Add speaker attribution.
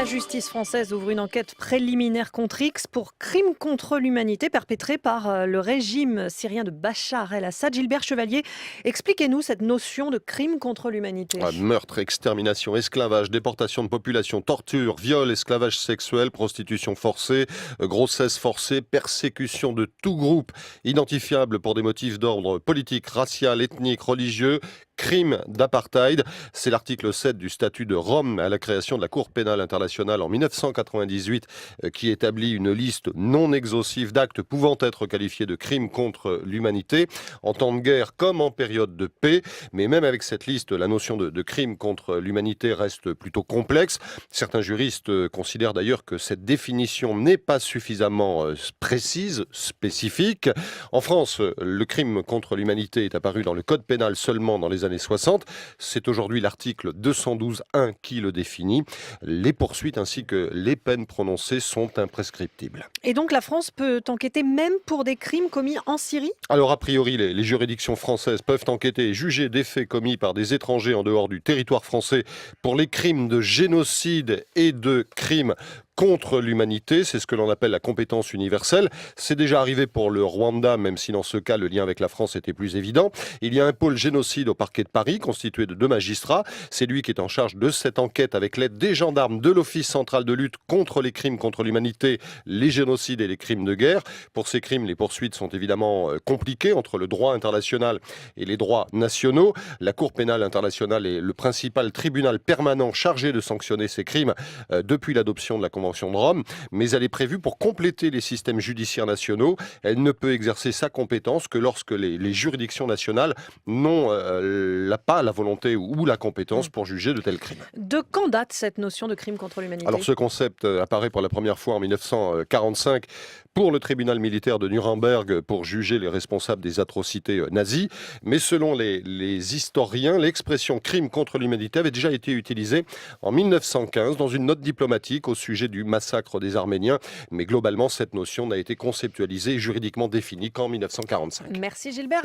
Speaker 1: La justice française ouvre une enquête préliminaire contre X pour crime contre l'humanité perpétré par le régime syrien de Bachar el-Assad. Gilbert Chevalier, expliquez-nous cette notion de crime contre l'humanité.
Speaker 2: Meurtre, extermination, esclavage, déportation de population, torture, viol, esclavage sexuel, prostitution forcée, grossesse forcée, persécution de tout groupe identifiable pour des motifs d'ordre politique, racial, ethnique, religieux, crime d'apartheid. C'est l'article 7 du statut de Rome à la création de la Cour pénale internationale en 1998 qui établit une liste non exhaustive d'actes pouvant être qualifiés de crimes contre l'humanité en temps de guerre comme en période de paix. Mais même avec cette liste, la notion de crime contre l'humanité reste plutôt complexe. Certains juristes considèrent d'ailleurs que cette définition n'est pas suffisamment précise, spécifique. En France, le crime contre l'humanité est apparu dans le code pénal seulement dans les années 60. C'est aujourd'hui l'article 212.1 qui le définit. Les poursuites ainsi que les peines prononcées sont imprescriptibles.
Speaker 1: Et donc la France peut enquêter même pour des crimes commis en Syrie ?
Speaker 2: Alors a priori, les juridictions françaises peuvent enquêter et juger des faits commis par des étrangers en dehors du territoire français pour les crimes de génocide et de crimes contre l'humanité, c'est ce que l'on appelle la compétence universelle. C'est déjà arrivé pour le Rwanda, même si dans ce cas, le lien avec la France était plus évident. Il y a un pôle génocide au parquet de Paris, constitué de 2 magistrats. C'est lui qui est en charge de cette enquête avec l'aide des gendarmes de l'Office central de lutte contre les crimes contre l'humanité, les génocides et les crimes de guerre. Pour ces crimes, les poursuites sont évidemment compliquées entre le droit international et les droits nationaux. La Cour pénale internationale est le principal tribunal permanent chargé de sanctionner ces crimes depuis l'adoption de la Convention de Rome, mais elle est prévue pour compléter les systèmes judiciaires nationaux. Elle ne peut exercer sa compétence que lorsque les juridictions nationales n'ont pas la volonté ou la compétence pour juger de tels crimes.
Speaker 1: De quand date cette notion de crime contre l'humanité ?
Speaker 2: Alors ce concept apparaît pour la première fois en 1945 pour le tribunal militaire de Nuremberg pour juger les responsables des atrocités nazies. Mais selon les historiens, l'expression crime contre l'humanité avait déjà été utilisée en 1915 dans une note diplomatique au sujet du massacre des Arméniens. Mais globalement, cette notion n'a été conceptualisée et juridiquement définie qu'en 1945.
Speaker 1: Merci Gilbert.